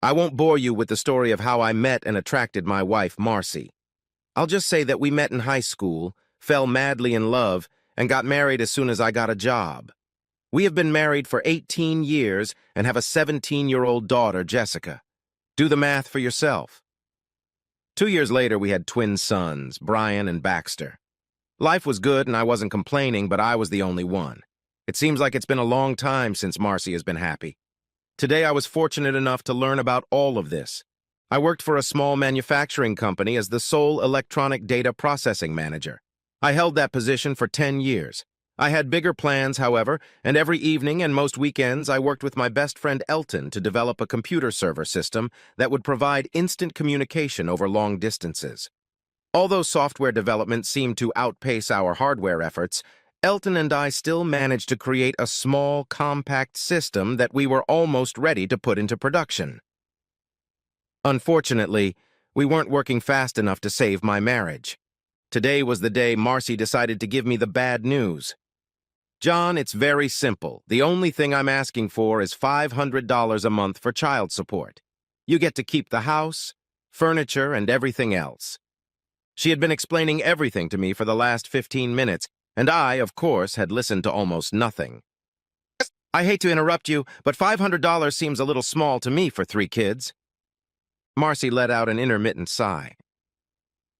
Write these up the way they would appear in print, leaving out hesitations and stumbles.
I won't bore you with the story of how I met and attracted my wife, Marcy. I'll just say that we met in high school, fell madly in love, and got married as soon as I got a job. We have been married for 18 years and have a 17-year-old daughter, Jessica. Do the math for yourself. 2 years later, we had twin sons, Brian and Baxter. Life was good and I wasn't complaining, but I was the only one. It seems like it's been a long time since Marcy has been happy. Today, I was fortunate enough to learn about all of this. I worked for a small manufacturing company as the sole electronic data processing manager. I held that position for 10 years. I had bigger plans, however, and every evening and most weekends I worked with my best friend Elton to develop a computer server system that would provide instant communication over long distances. Although software development seemed to outpace our hardware efforts, Elton and I still managed to create a small, compact system that we were almost ready to put into production. Unfortunately, we weren't working fast enough to save my marriage. Today was the day Marcy decided to give me the bad news. John, it's very simple. The only thing I'm asking for is $500 a month for child support. You get to keep the house, furniture, and everything else. She had been explaining everything to me for the last 15 minutes, and I, of course, had listened to almost nothing. I hate to interrupt you, but $500 seems a little small to me for 3 kids. Marcy let out an intermittent sigh.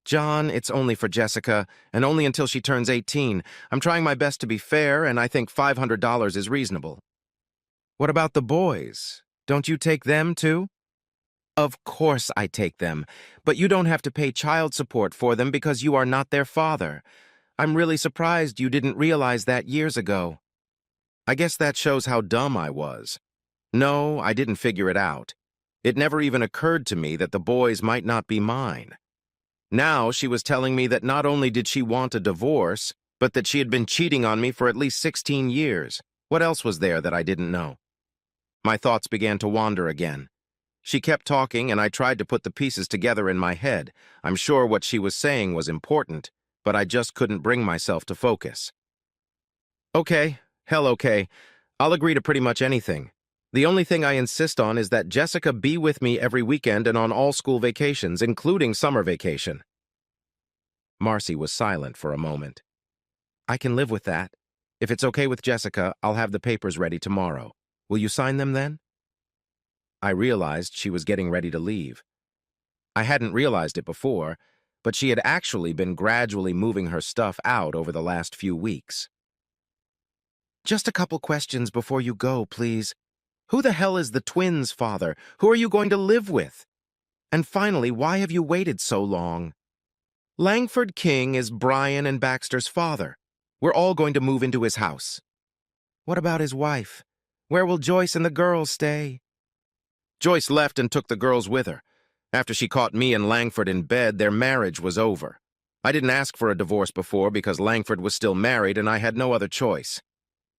John, it's only for Jessica, and only until she turns 18. I'm trying my best to be fair, and I think $500 is reasonable. What about the boys? Don't you take them, too? Of course I take them, but you don't have to pay child support for them because you are not their father. I'm really surprised you didn't realize that years ago. I guess that shows how dumb I was. No, I didn't figure it out. It never even occurred to me that the boys might not be mine. Now she was telling me that not only did she want a divorce, but that she had been cheating on me for at least 16 years. What else was there that I didn't know? My thoughts began to wander again. She kept talking, and I tried to put the pieces together in my head. I'm sure what she was saying was important, but I just couldn't bring myself to focus. Okay, hell okay. I'll agree to pretty much anything. The only thing I insist on is that Jessica be with me every weekend and on all school vacations, including summer vacation. Marcy was silent for a moment. I can live with that. If it's okay with Jessica, I'll have the papers ready tomorrow. Will you sign them then? I realized she was getting ready to leave. I hadn't realized it before, but she had actually been gradually moving her stuff out over the last few weeks. Just a couple questions before you go, please. Who the hell is the twins' father? Who are you going to live with? And finally, why have you waited so long? Langford King is Brian and Baxter's father. We're all going to move into his house. What about his wife? Where will Joyce and the girls stay? Joyce left and took the girls with her. After she caught me and Langford in bed, their marriage was over. I didn't ask for a divorce before because Langford was still married and I had no other choice.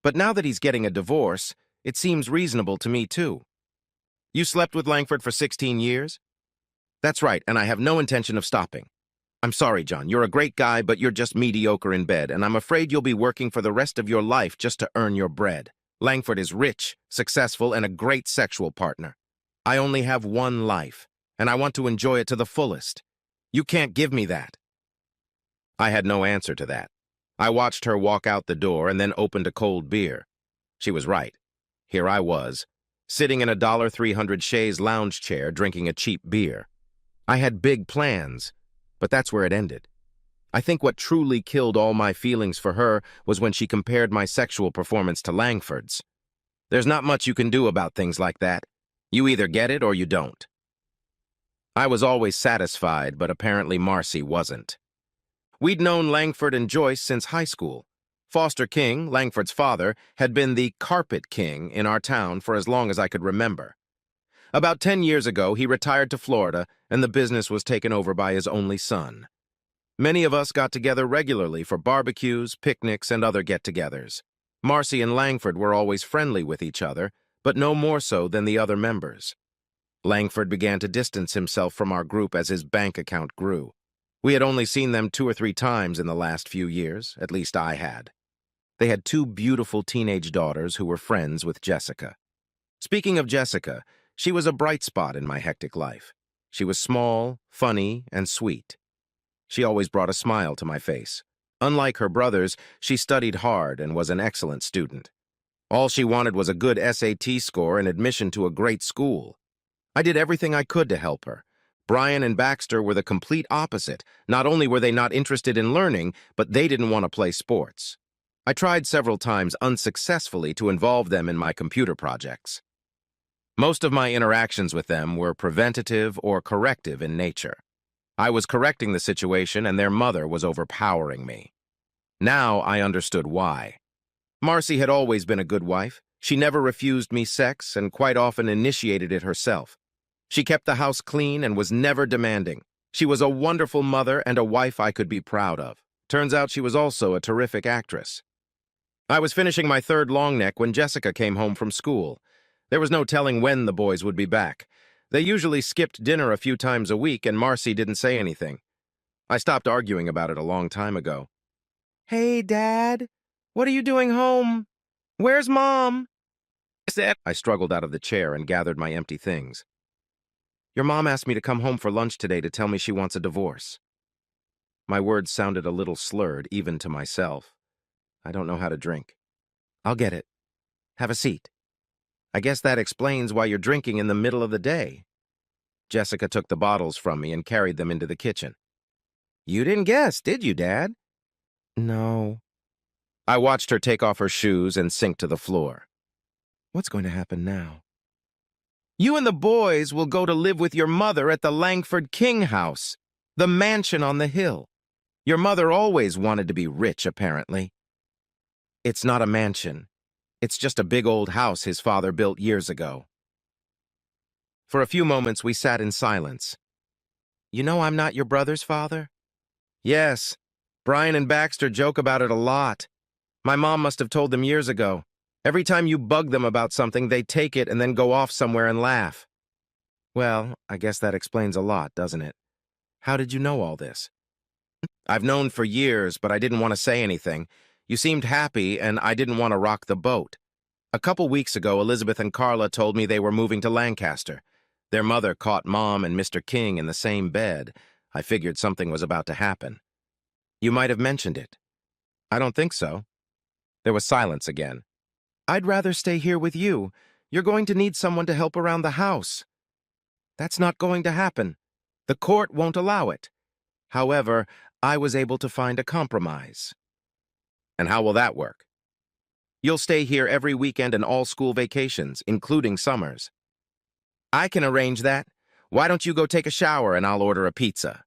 But now that he's getting a divorce, it seems reasonable to me, too. You slept with Langford for 16 years? That's right, and I have no intention of stopping. I'm sorry, John, you're a great guy, but you're just mediocre in bed, and I'm afraid you'll be working for the rest of your life just to earn your bread. Langford is rich, successful, and a great sexual partner. I only have one life, and I want to enjoy it to the fullest. You can't give me that. I had no answer to that. I watched her walk out the door and then opened a cold beer. She was right. Here I was, sitting in a $300 chaise lounge chair drinking a cheap beer. I had big plans, but that's where it ended. I think what truly killed all my feelings for her was when she compared my sexual performance to Langford's. There's not much you can do about things like that. You either get it or you don't. I was always satisfied, but apparently Marcy wasn't. We'd known Langford and Joyce since high school. Foster King, Langford's father, had been the carpet king in our town for as long as I could remember. About 10 years ago, he retired to Florida, and the business was taken over by his only son. Many of us got together regularly for barbecues, picnics, and other get-togethers. Marcy and Langford were always friendly with each other, but no more so than the other members. Langford began to distance himself from our group as his bank account grew. We had only seen them 2 or 3 times in the last few years, at least I had. They had 2 beautiful teenage daughters who were friends with Jessica. Speaking of Jessica, She was a bright spot in my hectic life. She was small, funny, and sweet. She always brought a smile to my face. Unlike her brothers, she studied hard and was an excellent student. All she wanted was a good SAT score and admission to a great school. I did everything I could to help her. Brian and Baxter were the complete opposite. Not only were they not interested in learning, but they didn't want to play sports. I tried several times unsuccessfully to involve them in my computer projects. Most of my interactions with them were preventative or corrective in nature. I was correcting the situation and their mother was overpowering me. Now I understood why. Marcy had always been a good wife. She never refused me sex and quite often initiated it herself. She kept the house clean and was never demanding. She was a wonderful mother and a wife I could be proud of. Turns out she was also a terrific actress. I was finishing my third long neck when Jessica came home from school. There was no telling when the boys would be back. They usually skipped dinner a few times a week, and Marcy didn't say anything. I stopped arguing about it a long time ago. "Hey, Dad, what are you doing home? Where's Mom?" I struggled out of the chair and gathered my empty things. "Your mom asked me to come home for lunch today to tell me she wants a divorce." My words sounded a little slurred, even to myself. I don't know how to drink. "I'll get it. Have a seat. I guess that explains why you're drinking in the middle of the day." Jessica took the bottles from me and carried them into the kitchen. "You didn't guess, did you, Dad?" "No." I watched her take off her shoes and sink to the floor. What's going to happen now? "You and the boys will go to live with your mother at the Langford King house, the mansion on the hill. Your mother always wanted to be rich, apparently." "It's not a mansion. It's just a big old house his father built years ago." For a few moments, we sat in silence. "You know I'm not your brother's father?" "Yes. Brian and Baxter joke about it a lot. My mom must have told them years ago. Every time you bug them about something, they take it and then go off somewhere and laugh." "Well, I guess that explains a lot, doesn't it? How did you know all this?" "I've known for years, but I didn't want to say anything. You seemed happy, and I didn't want to rock the boat. A couple weeks ago, Elizabeth and Carla told me they were moving to Lancaster. Their mother caught Mom and Mr. King in the same bed. I figured something was about to happen." "You might have mentioned it." "I don't think so." There was silence again. "I'd rather stay here with you. You're going to need someone to help around the house." "That's not going to happen. The court won't allow it." However, I was able to find a compromise. "And how will that work?" "You'll stay here every weekend and all school vacations, including summers." "I can arrange that. Why don't you go take a shower and I'll order a pizza?"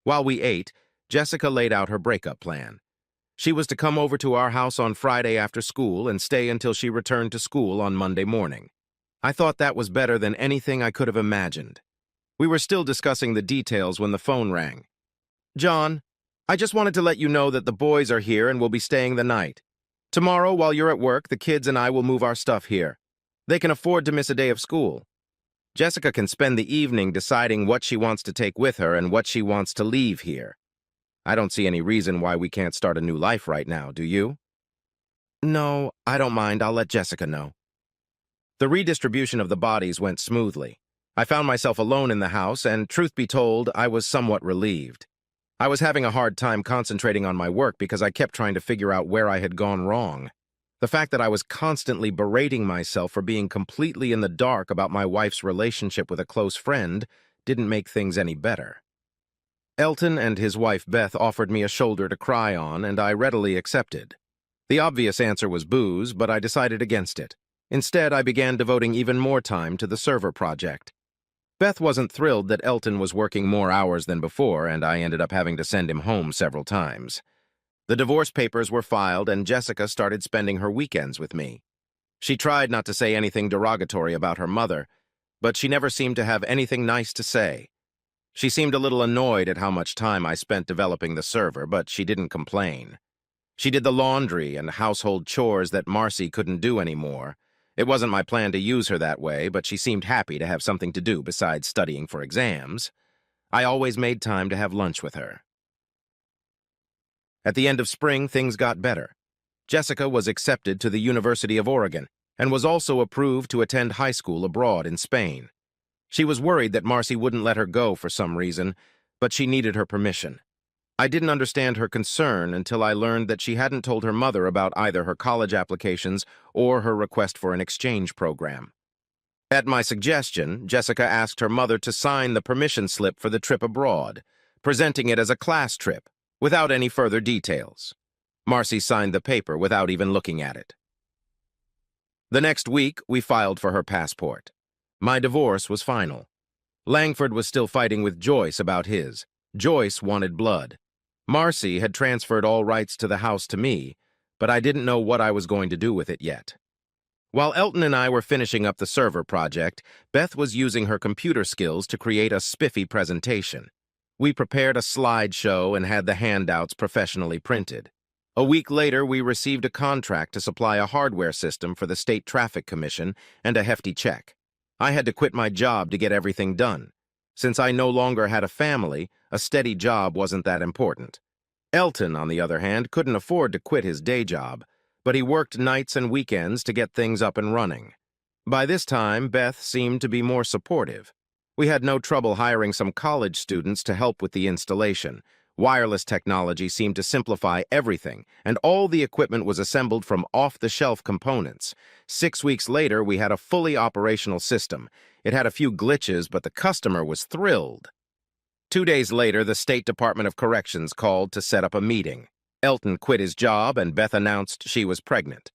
While we ate, Jessica laid out her breakup plan. She was to come over to our house on Friday after school and stay until she returned to school on Monday morning. I thought that was better than anything I could have imagined. We were still discussing the details when the phone rang. "John, I just wanted to let you know that the boys are here and will be staying the night. Tomorrow, while you're at work, the kids and I will move our stuff here. They can afford to miss a day of school. Jessica can spend the evening deciding what she wants to take with her and what she wants to leave here. I don't see any reason why we can't start a new life right now, do you?" "No, I don't mind. I'll let Jessica know." The redistribution of the bodies went smoothly. I found myself alone in the house, and truth be told, I was somewhat relieved. I was having a hard time concentrating on my work because I kept trying to figure out where I had gone wrong. The fact that I was constantly berating myself for being completely in the dark about my wife's relationship with a close friend didn't make things any better. Elton and his wife Beth offered me a shoulder to cry on, and I readily accepted. The obvious answer was booze, but I decided against it. Instead, I began devoting even more time to the server project. Beth wasn't thrilled that Elton was working more hours than before, and I ended up having to send him home several times. The divorce papers were filed, and Jessica started spending her weekends with me. She tried not to say anything derogatory about her mother, but she never seemed to have anything nice to say. She seemed a little annoyed at how much time I spent developing the server, but she didn't complain. She did the laundry and household chores that Marcy couldn't do anymore. It wasn't my plan to use her that way, but she seemed happy to have something to do besides studying for exams. I always made time to have lunch with her. At the end of spring, things got better. Jessica was accepted to the University of Oregon, and was also approved to attend high school abroad in Spain. She was worried that Marcy wouldn't let her go for some reason, but she needed her permission. I didn't understand her concern until I learned that she hadn't told her mother about either her college applications or her request for an exchange program. At my suggestion, Jessica asked her mother to sign the permission slip for the trip abroad, presenting it as a class trip, without any further details. Marcy signed the paper without even looking at it. The next week, we filed for her passport. My divorce was final. Langford was still fighting with Joyce about his. Joyce wanted blood. Marcy had transferred all rights to the house to me, but I didn't know what I was going to do with it yet. While Elton and I were finishing up the server project, Beth was using her computer skills to create a spiffy presentation. We prepared a slideshow and had the handouts professionally printed. A week later, we received a contract to supply a hardware system for the State Traffic Commission and a hefty check. I had to quit my job to get everything done. Since I no longer had a family, a steady job wasn't that important. Elton, on the other hand, couldn't afford to quit his day job, but he worked nights and weekends to get things up and running. By this time, Beth seemed to be more supportive. We had no trouble hiring some college students to help with the installation. Wireless technology seemed to simplify everything, and all the equipment was assembled from off-the-shelf components. 6 weeks later, we had a fully operational system. It had a few glitches, but the customer was thrilled. 2 days later, the State Department of Corrections called to set up a meeting. Elton quit his job, and Beth announced she was pregnant.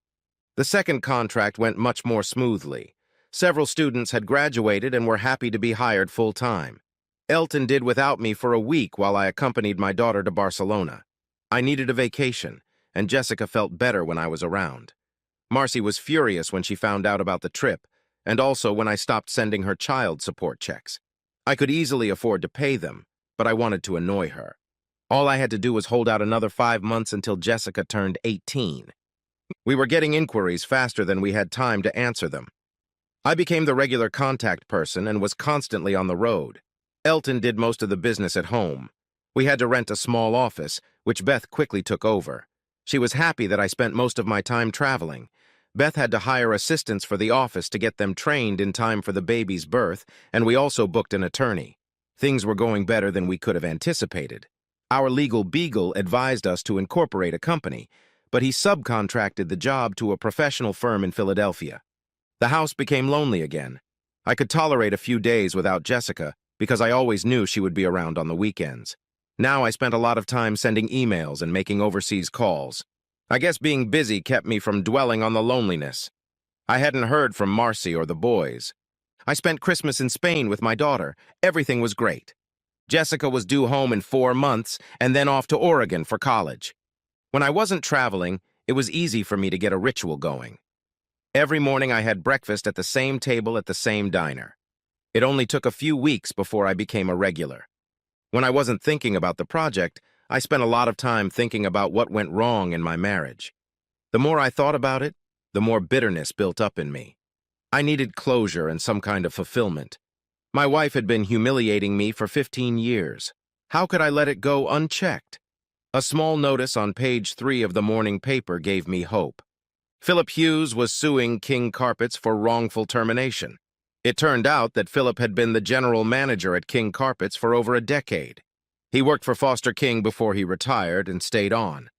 The second contract went much more smoothly. Several students had graduated and were happy to be hired full-time. Elton did without me for a week while I accompanied my daughter to Barcelona. I needed a vacation, and Jessica felt better when I was around. Marcy was furious when she found out about the trip, and also when I stopped sending her child support checks. I could easily afford to pay them, but I wanted to annoy her. All I had to do was hold out another 5 months until Jessica turned 18. We were getting inquiries faster than we had time to answer them. I became the regular contact person and was constantly on the road. Elton did most of the business at home. We had to rent a small office, which Beth quickly took over. She was happy that I spent most of my time traveling. Beth had to hire assistants for the office to get them trained in time for the baby's birth, and we also booked an attorney. Things were going better than we could have anticipated. Our legal beagle advised us to incorporate a company, but he subcontracted the job to a professional firm in Philadelphia. The house became lonely again. I could tolerate a few days without Jessica, because I always knew she would be around on the weekends. Now I spent a lot of time sending emails and making overseas calls. I guess being busy kept me from dwelling on the loneliness. I hadn't heard from Marcy or the boys. I spent Christmas in Spain with my daughter. Everything was great. Jessica was due home in 4 months and then off to Oregon for college. When I wasn't traveling, it was easy for me to get a ritual going. Every morning I had breakfast at the same table at the same diner. It only took a few weeks before I became a regular. When I wasn't thinking about the project, I spent a lot of time thinking about what went wrong in my marriage. The more I thought about it, the more bitterness built up in me. I needed closure and some kind of fulfillment. My wife had been humiliating me for 15 years. How could I let it go unchecked? A small notice on page 3 of the morning paper gave me hope. Philip Hughes was suing King Carpets for wrongful termination. It turned out that Philip had been the general manager at King Carpets for over a decade. He worked for Foster King before he retired and stayed on.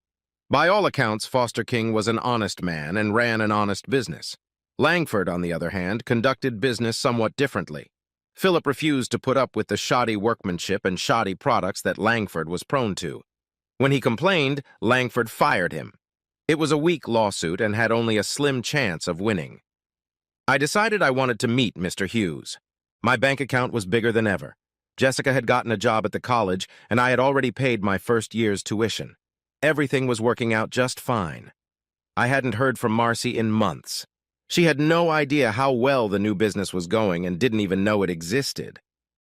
By all accounts, Foster King was an honest man and ran an honest business. Langford, on the other hand, conducted business somewhat differently. Philip refused to put up with the shoddy workmanship and shoddy products that Langford was prone to. When he complained, Langford fired him. It was a weak lawsuit and had only a slim chance of winning. I decided I wanted to meet Mr. Hughes. My bank account was bigger than ever. Jessica had gotten a job at the college, and I had already paid my first year's tuition. Everything was working out just fine. I hadn't heard from Marcy in months. She had no idea how well the new business was going and didn't even know it existed.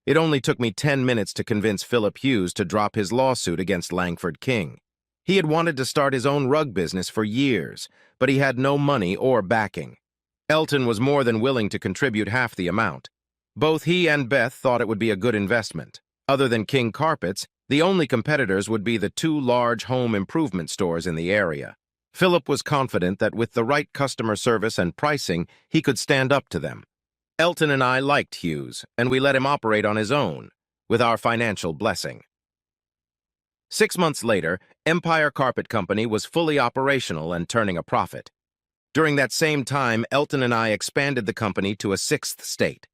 It only took me 10 minutes to convince Philip Hughes to drop his lawsuit against Langford King. He had wanted to start his own rug business for years, but he had no money or backing. Elton was more than willing to contribute half the amount. Both he and Beth thought it would be a good investment. Other than King Carpets, the only competitors would be the 2 large home improvement stores in the area. Philip was confident that with the right customer service and pricing, he could stand up to them. Elton and I liked Hughes, and we let him operate on his own, with our financial blessing. 6 months later, Empire Carpet Company was fully operational and turning a profit. During that same time, Elton and I expanded the company to a sixth state.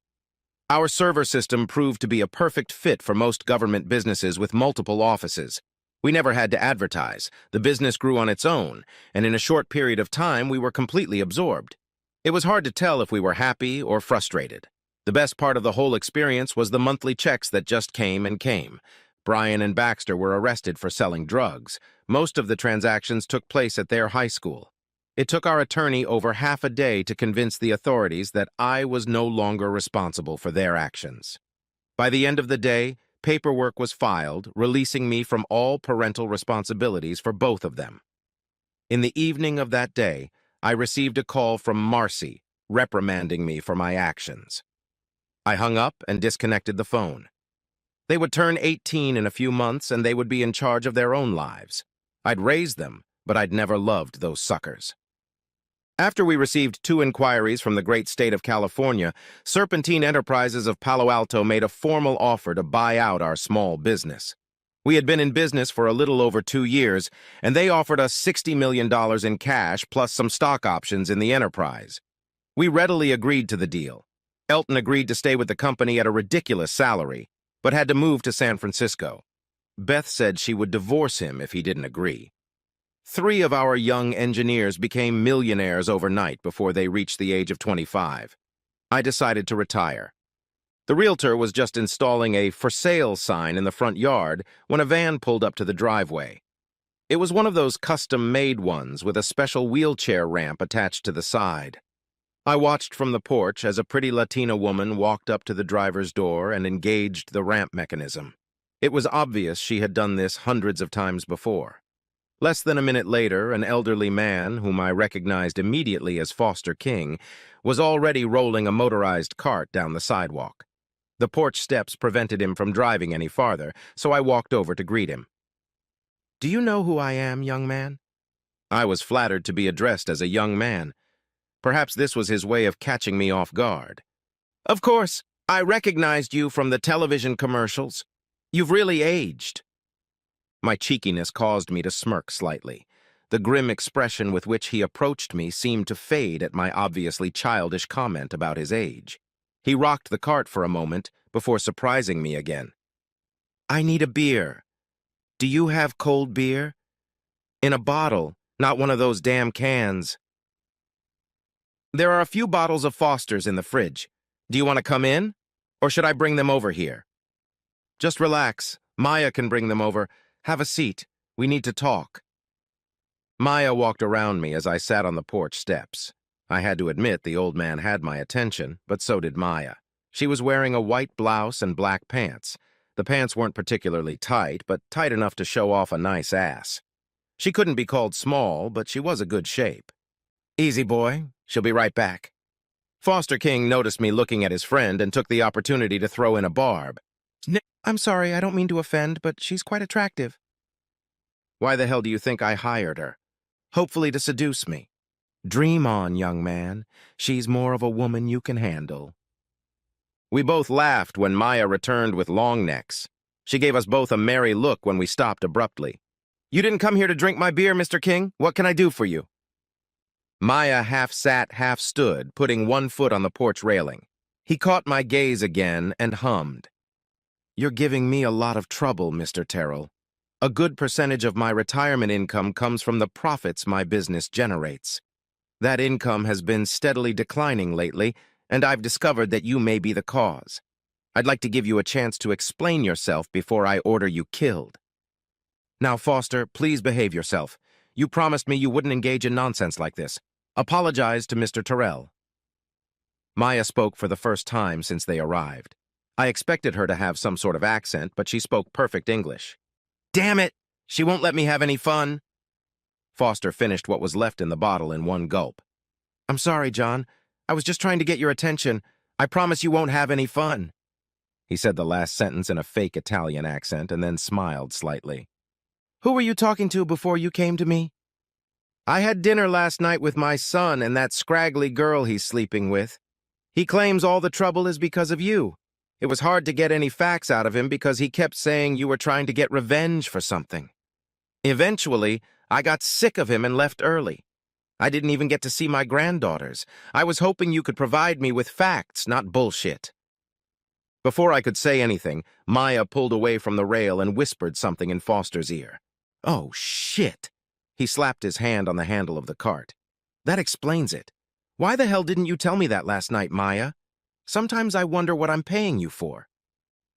Our server system proved to be a perfect fit for most government businesses with multiple offices. We never had to advertise. The business grew on its own, and in a short period of time, we were completely absorbed. It was hard to tell if we were happy or frustrated. The best part of the whole experience was the monthly checks that just came and came. Brian and Baxter were arrested for selling drugs. Most of the transactions took place at their high school. It took our attorney over half a day to convince the authorities that I was no longer responsible for their actions. By the end of the day, paperwork was filed, releasing me from all parental responsibilities for both of them. In the evening of that day, I received a call from Marcy, reprimanding me for my actions. I hung up and disconnected the phone. They would turn 18 in a few months, and they would be in charge of their own lives. I'd raised them, but I'd never loved those suckers. After we received 2 inquiries from the great state of California, Serpentine Enterprises of Palo Alto made a formal offer to buy out our small business. We had been in business for a little over 2 years, and they offered us $60 million in cash plus some stock options in the enterprise. We readily agreed to the deal. Elton agreed to stay with the company at a ridiculous salary, but had to move to San Francisco. Beth said she would divorce him if he didn't agree. 3 of our young engineers became millionaires overnight before they reached the age of 25. I decided to retire. The realtor was just installing a "for sale" sign in the front yard when a van pulled up to the driveway. It was one of those custom-made ones with a special wheelchair ramp attached to the side. I watched from the porch as a pretty Latina woman walked up to the driver's door and engaged the ramp mechanism. It was obvious she had done this hundreds of times before. Less than a minute later, an elderly man, whom I recognized immediately as Foster King, was already rolling a motorized cart down the sidewalk. The porch steps prevented him from driving any farther, so I walked over to greet him. "Do you know who I am, young man?" I was flattered to be addressed as a young man. Perhaps this was his way of catching me off guard. "Of course, I recognized you from the television commercials. You've really aged." My cheekiness caused me to smirk slightly. The grim expression with which he approached me seemed to fade at my obviously childish comment about his age. He rocked the cart for a moment before surprising me again. "I need a beer. Do you have cold beer? In a bottle, not one of those damn cans." "There are a few bottles of Foster's in the fridge. Do you want to come in? Or should I bring them over here?" "Just relax. Maya can bring them over. Have a seat. We need to talk." Maya walked around me as I sat on the porch steps. I had to admit the old man had my attention, but so did Maya. She was wearing a white blouse and black pants. The pants weren't particularly tight, but tight enough to show off a nice ass. She couldn't be called small, but she was a good shape. "Easy, boy. She'll be right back." Foster King noticed me looking at his friend and took the opportunity to throw in a barb. "I'm sorry, I don't mean to offend, but she's quite attractive." "Why the hell do you think I hired her?" "Hopefully to seduce me." "Dream on, young man. She's more of a woman you can handle." We both laughed when Maya returned with long necks. She gave us both a merry look when we stopped abruptly. "You didn't come here to drink my beer, Mr. King. What can I do for you?" Maya half sat, half stood, putting one foot on the porch railing. He caught my gaze again and hummed. "You're giving me a lot of trouble, Mr. Terrell. A good percentage of my retirement income comes from the profits my business generates. That income has been steadily declining lately, and I've discovered that you may be the cause. I'd like to give you a chance to explain yourself before I order you killed. Now, Foster, please behave yourself. You promised me you wouldn't engage in nonsense like this. Apologize to Mr. Terrell." Maya spoke for the first time since they arrived. I expected her to have some sort of accent, but she spoke perfect English. "Damn it! She won't let me have any fun." Foster finished what was left in the bottle in one gulp. "I'm sorry, John. I was just trying to get your attention. I promise you won't have any fun." He said the last sentence in a fake Italian accent and then smiled slightly. "Who were you talking to before you came to me?" I had dinner last night with my son and that scraggly girl he's sleeping with. He claims all the trouble is because of you. It was hard to get any facts out of him because he kept saying you were trying to get revenge for something. Eventually, I got sick of him and left early. I didn't even get to see my granddaughters. I was hoping you could provide me with facts, not bullshit. Before I could say anything, Maya pulled away from the rail and whispered something in Foster's ear. Oh, shit! He slapped his hand on the handle of the cart. That explains it. Why the hell didn't you tell me that last night, Maya? Sometimes I wonder what I'm paying you for.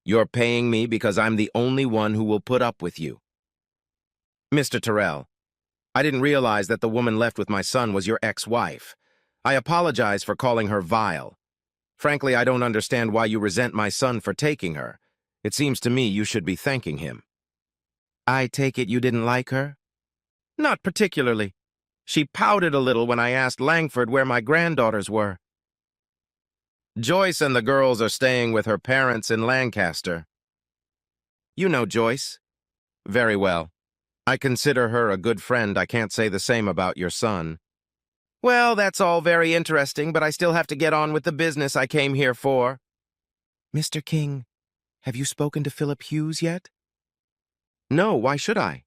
You're paying me because I'm the only one who will put up with you. Mr. Terrell, I didn't realize that the woman left with my son was your ex-wife. I apologize for calling her vile. Frankly, I don't understand why you resent my son for taking her. It seems to me you should be thanking him. I take it you didn't like her? Not particularly. She pouted a little when I asked Langford where my granddaughters were. Joyce and the girls are staying with her parents in Lancaster. You know Joyce? Very well. I consider her a good friend. I can't say the same about your son. Well, that's all very interesting, but I still have to get on with the business I came here for. Mr. King, have you spoken to Philip Hughes yet? No, why should I?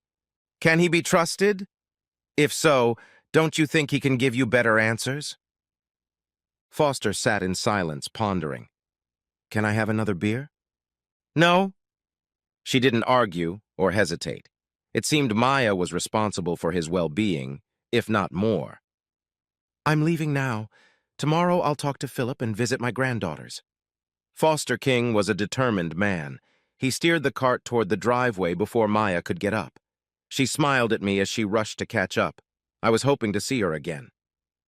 Can he be trusted? If so, don't you think he can give you better answers? Foster sat in silence, pondering. Can I have another beer? No. She didn't argue or hesitate. It seemed Maya was responsible for his well-being, if not more. I'm leaving now. Tomorrow I'll talk to Philip and visit my granddaughters. Foster King was a determined man. He steered the cart toward the driveway before Maya could get up. She smiled at me as she rushed to catch up. I was hoping to see her again.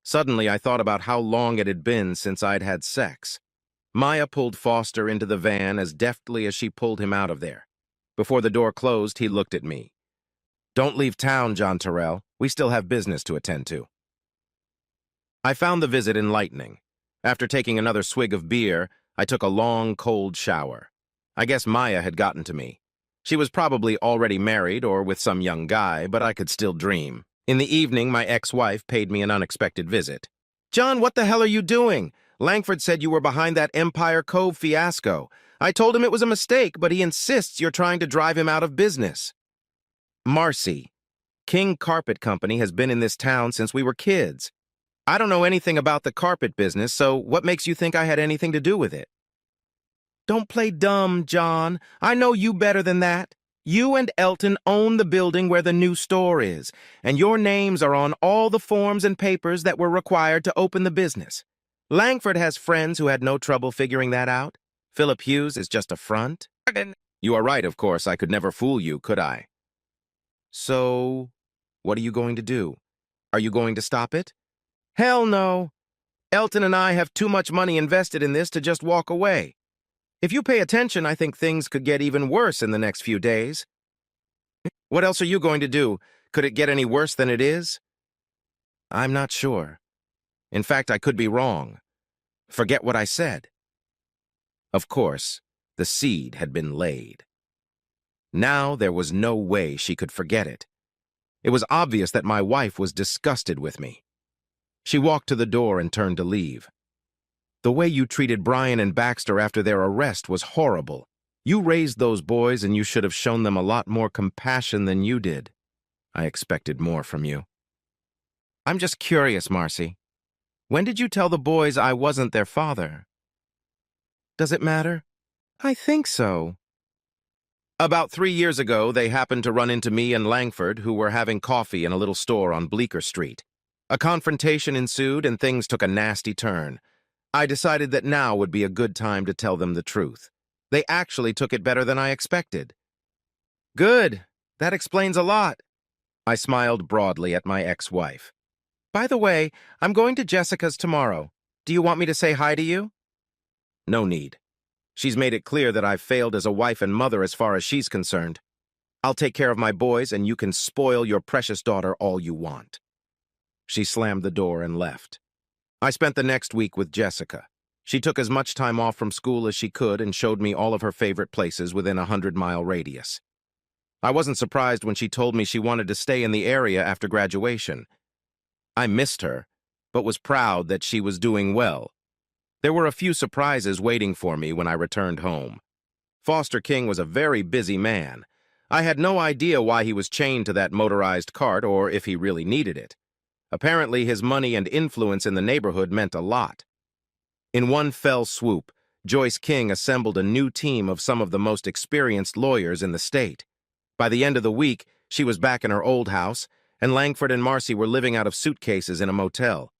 Suddenly, I thought about how long it had been since I'd had sex. Maya pulled Foster into the van as deftly as she pulled him out of there. Before the door closed, he looked at me. Don't leave town, John Terrell. We still have business to attend to. I found the visit enlightening. After taking another swig of beer, I took a long, cold shower. I guess Maya had gotten to me. She was probably already married or with some young guy, but I could still dream. In the evening, my ex-wife paid me an unexpected visit. John, what the hell are you doing? Langford said you were behind that Empire Cove fiasco. I told him it was a mistake, but he insists you're trying to drive him out of business. Marcy, King Carpet Company has been in this town since we were kids. I don't know anything about the carpet business, so what makes you think I had anything to do with it? Don't play dumb, John. I know you better than that. You and Elton own the building where the new store is, and your names are on all the forms and papers that were required to open the business. Langford has friends who had no trouble figuring that out. Philip Hughes is just a front. You are right, of course. I could never fool you, could I? So, what are you going to do? Are you going to stop it? Hell no. Elton and I have too much money invested in this to just walk away. If you pay attention, I think things could get even worse in the next few days. What else are you going to do? Could it get any worse than it is? I'm not sure. In fact, I could be wrong. Forget what I said. Of course, the seed had been laid. Now there was no way she could forget it. It was obvious that my wife was disgusted with me. She walked to the door and turned to leave. The way you treated Brian and Baxter after their arrest was horrible. You raised those boys and you should have shown them a lot more compassion than you did. I expected more from you. I'm just curious, Marcy. When did you tell the boys I wasn't their father? Does it matter? I think so. About 3 years ago, they happened to run into me and Langford, who were having coffee in a little store on Bleecker Street. A confrontation ensued and things took a nasty turn. I decided that now would be a good time to tell them the truth. They actually took it better than I expected. Good. That explains a lot. I smiled broadly at my ex-wife. By the way, I'm going to Jessica's tomorrow. Do you want me to say hi to you? No need. She's made it clear that I've failed as a wife and mother as far as she's concerned. I'll take care of my boys and you can spoil your precious daughter all you want. She slammed the door and left. I spent the next week with Jessica. She took as much time off from school as she could and showed me all of her favorite places within a 100-mile radius. I wasn't surprised when she told me she wanted to stay in the area after graduation. I missed her, but was proud that she was doing well. There were a few surprises waiting for me when I returned home. Foster King was a very busy man. I had no idea why he was chained to that motorized cart or if he really needed it. Apparently, his money and influence in the neighborhood meant a lot. In one fell swoop, Joyce King assembled a new team of some of the most experienced lawyers in the state. By the end of the week, she was back in her old house, and Langford and Marcy were living out of suitcases in a motel.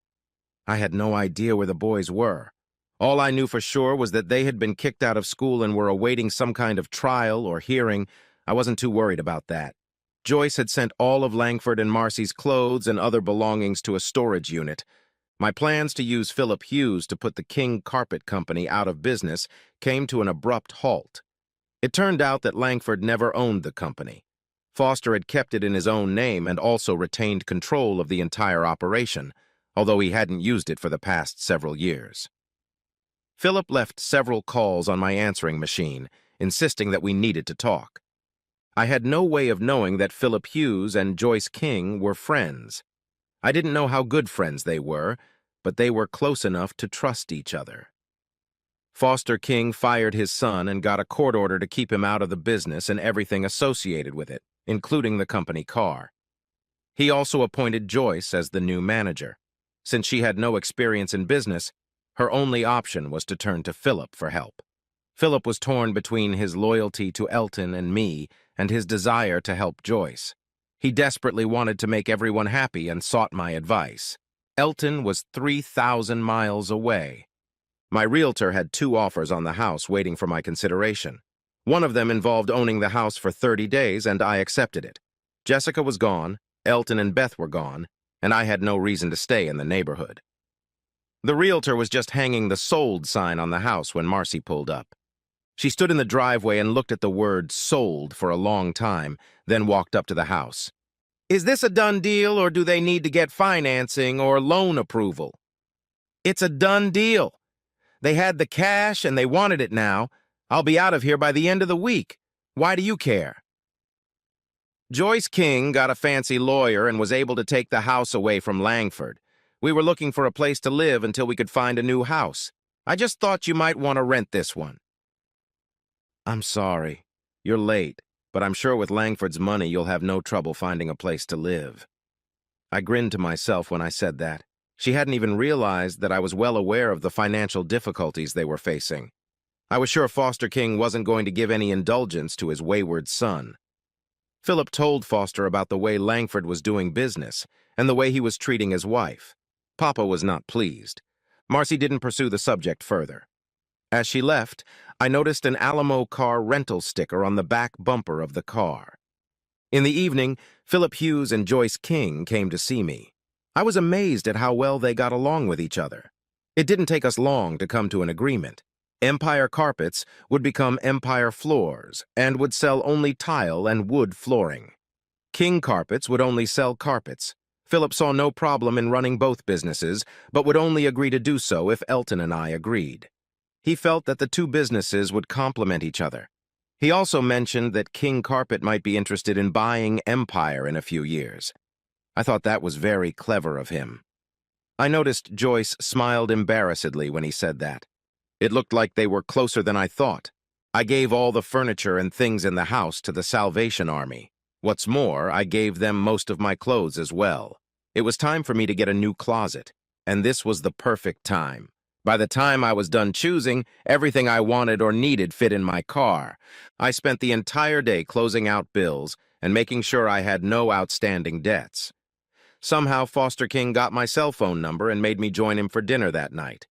I had no idea where the boys were. All I knew for sure was that they had been kicked out of school and were awaiting some kind of trial or hearing. I wasn't too worried about that. Joyce had sent all of Langford and Marcy's clothes and other belongings to a storage unit. My plans to use Philip Hughes to put the King Carpet Company out of business came to an abrupt halt. It turned out that Langford never owned the company. Foster had kept it in his own name and also retained control of the entire operation, although he hadn't used it for the past several years. Philip left several calls on my answering machine, insisting that we needed to talk. I had no way of knowing that Philip Hughes and Joyce King were friends. I didn't know how good friends they were, but they were close enough to trust each other. Foster King fired his son and got a court order to keep him out of the business and everything associated with it, including the company car. He also appointed Joyce as the new manager. Since she had no experience in business, her only option was to turn to Philip for help. Philip was torn between his loyalty to Elton and me and his desire to help Joyce. He desperately wanted to make everyone happy and sought my advice. Elton was 3,000 miles away. My realtor had 2 offers on the house waiting for my consideration. One of them involved owning the house for 30 days, and I accepted it. Jessica was gone, Elton and Beth were gone, and I had no reason to stay in the neighborhood. The realtor was just hanging the sold sign on the house when Marcy pulled up. She stood in the driveway and looked at the word sold for a long time, then walked up to the house. Is this a done deal, or do they need to get financing or loan approval? It's a done deal. They had the cash and they wanted it now. I'll be out of here by the end of the week. Why do you care? Joyce King got a fancy lawyer and was able to take the house away from Langford. We were looking for a place to live until we could find a new house. I just thought you might want to rent this one. I'm sorry. You're late, but I'm sure with Langford's money you'll have no trouble finding a place to live. I grinned to myself when I said that. She hadn't even realized that I was well aware of the financial difficulties they were facing. I was sure Foster King wasn't going to give any indulgence to his wayward son. Philip told Foster about the way Langford was doing business and the way he was treating his wife. Papa was not pleased. Marcy didn't pursue the subject further. As she left, I noticed an Alamo car rental sticker on the back bumper of the car. In the evening, Philip Hughes and Joyce King came to see me. I was amazed at how well they got along with each other. It didn't take us long to come to an agreement. Empire Carpets would become Empire Floors and would sell only tile and wood flooring. King Carpets would only sell carpets. Philip saw no problem in running both businesses, but would only agree to do so if Elton and I agreed. He felt that the 2 businesses would complement each other. He also mentioned that King Carpet might be interested in buying Empire in a few years. I thought that was very clever of him. I noticed Joyce smiled embarrassedly when he said that. It looked like they were closer than I thought. I gave all the furniture and things in the house to the Salvation Army. What's more, I gave them most of my clothes as well. It was time for me to get a new closet, and this was the perfect time. By the time I was done choosing, everything I wanted or needed fit in my car. I spent the entire day closing out bills and making sure I had no outstanding debts. Somehow Foster King got my cell phone number and made me join him for dinner that night.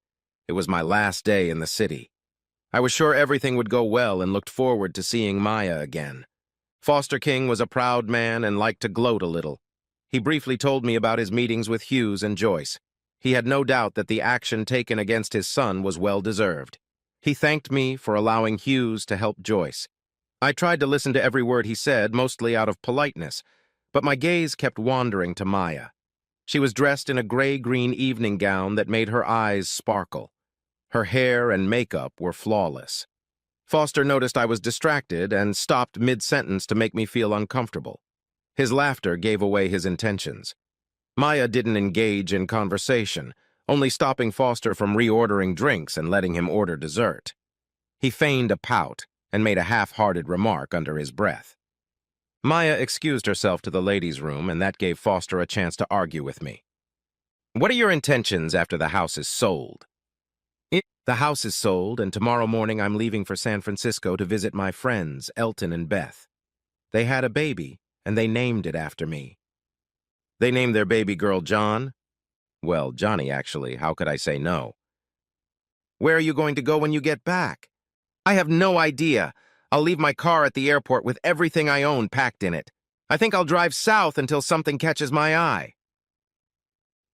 It was my last day in the city. I was sure everything would go well and looked forward to seeing Maya again. Foster King was a proud man and liked to gloat a little. He briefly told me about his meetings with Hughes and Joyce. He had no doubt that the action taken against his son was well-deserved. He thanked me for allowing Hughes to help Joyce. I tried to listen to every word he said, mostly out of politeness, but my gaze kept wandering to Maya. She was dressed in a gray-green evening gown that made her eyes sparkle. Her hair and makeup were flawless. Foster noticed I was distracted and stopped mid-sentence to make me feel uncomfortable. His laughter gave away his intentions. Maya didn't engage in conversation, only stopping Foster from reordering drinks and letting him order dessert. He feigned a pout and made a half-hearted remark under his breath. Maya excused herself to the ladies' room, and that gave Foster a chance to argue with me. "What are your intentions after the house is sold?" "The house is sold, and tomorrow morning I'm leaving for San Francisco to visit my friends, Elton and Beth. They had a baby, and they named it after me." "They named their baby girl John?" "Well, Johnny, actually. How could I say no?" "Where are you going to go when you get back?" "I have no idea. I'll leave my car at the airport with everything I own packed in it. I think I'll drive south until something catches my eye."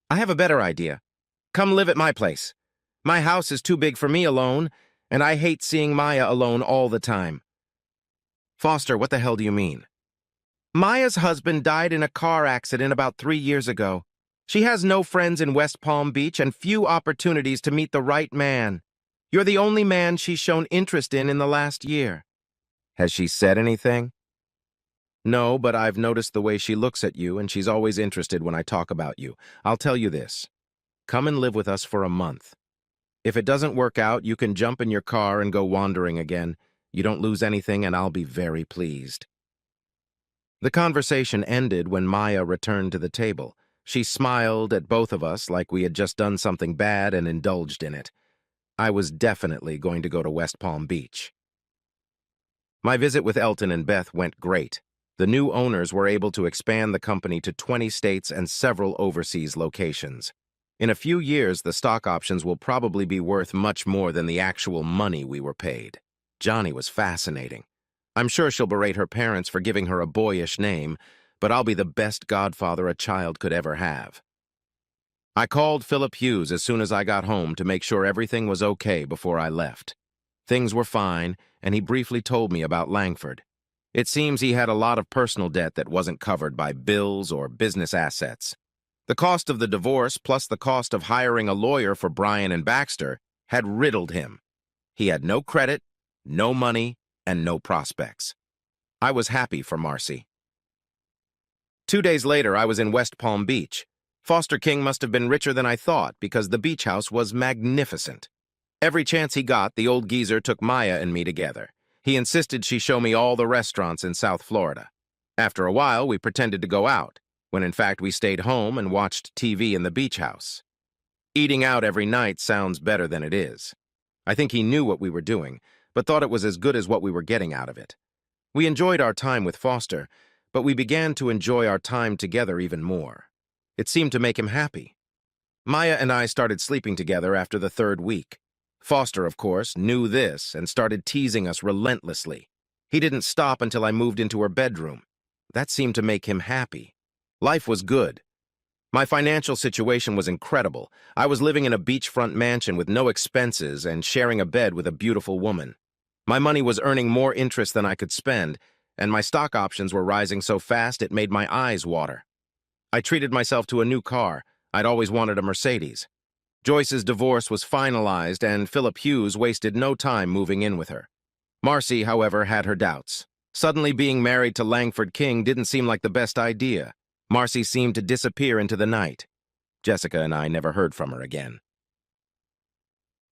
"I have a better idea. Come live at my place. My house is too big for me alone, and I hate seeing Maya alone all the time." "Foster, what the hell do you mean?" "Maya's husband died in a car accident about 3 years ago. She has no friends in West Palm Beach and few opportunities to meet the right man. You're the only man she's shown interest in the last year." "Has she said anything?" "No, but I've noticed the way she looks at you, and she's always interested when I talk about you. I'll tell you this. Come and live with us for a month. If it doesn't work out, you can jump in your car and go wandering again. You don't lose anything, and I'll be very pleased." The conversation ended when Maya returned to the table. She smiled at both of us like we had just done something bad and indulged in it. I was definitely going to go to West Palm Beach. My visit with Elton and Beth went great. The new owners were able to expand the company to 20 states and several overseas locations. In a few years, the stock options will probably be worth much more than the actual money we were paid. Johnny was fascinating. I'm sure she'll berate her parents for giving her a boyish name, but I'll be the best godfather a child could ever have. I called Philip Hughes as soon as I got home to make sure everything was okay before I left. Things were fine, and he briefly told me about Langford. It seems he had a lot of personal debt that wasn't covered by bills or business assets. The cost of the divorce, plus the cost of hiring a lawyer for Brian and Baxter, had riddled him. He had no credit, no money, and no prospects. I was happy for Marcy. 2 days later, I was in West Palm Beach. Foster King must have been richer than I thought because the beach house was magnificent. Every chance he got, the old geezer took Maya and me together. He insisted she show me all the restaurants in South Florida. After a while, we pretended to go out, when in fact we stayed home and watched TV in the beach house. Eating out every night sounds better than it is. I think he knew what we were doing, but thought it was as good as what we were getting out of it. We enjoyed our time with Foster, but we began to enjoy our time together even more. It seemed to make him happy. Maya and I started sleeping together after the 3rd week. Foster, of course, knew this and started teasing us relentlessly. He didn't stop until I moved into her bedroom. That seemed to make him happy. Life was good. My financial situation was incredible. I was living in a beachfront mansion with no expenses and sharing a bed with a beautiful woman. My money was earning more interest than I could spend, and my stock options were rising so fast it made my eyes water. I treated myself to a new car. I'd always wanted a Mercedes. Joyce's divorce was finalized, and Philip Hughes wasted no time moving in with her. Marcy, however, had her doubts. Suddenly being married to Langford King didn't seem like the best idea. Marcy seemed to disappear into the night. Jessica and I never heard from her again.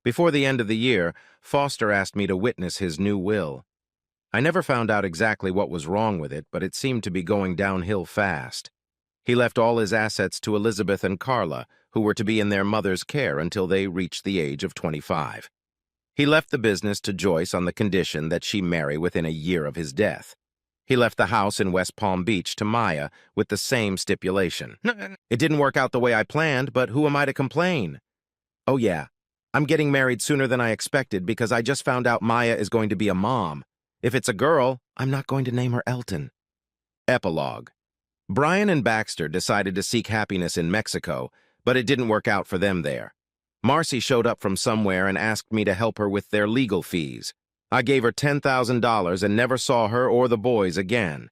Before the end of the year, Foster asked me to witness his new will. I never found out exactly what was wrong with it, but it seemed to be going downhill fast. He left all his assets to Elizabeth and Carla, who were to be in their mother's care until they reached the age of 25. He left the business to Joyce on the condition that she marry within a year of his death. He left the house in West Palm Beach to Maya with the same stipulation. It didn't work out the way I planned, but who am I to complain? Oh yeah, I'm getting married sooner than I expected because I just found out Maya is going to be a mom. If it's a girl, I'm not going to name her Elton. Epilogue. Brian and Baxter decided to seek happiness in Mexico, but it didn't work out for them there. Marcy showed up from somewhere and asked me to help her with their legal fees. I gave her $10,000 and never saw her or the boys again.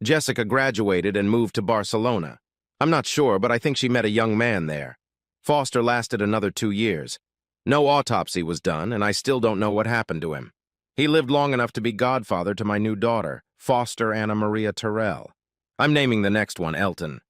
Jessica graduated and moved to Barcelona. I'm not sure, but I think she met a young man there. Foster lasted another 2 years. No autopsy was done, and I still don't know what happened to him. He lived long enough to be godfather to my new daughter, Foster Anna Maria Terrell. I'm naming the next one Elton.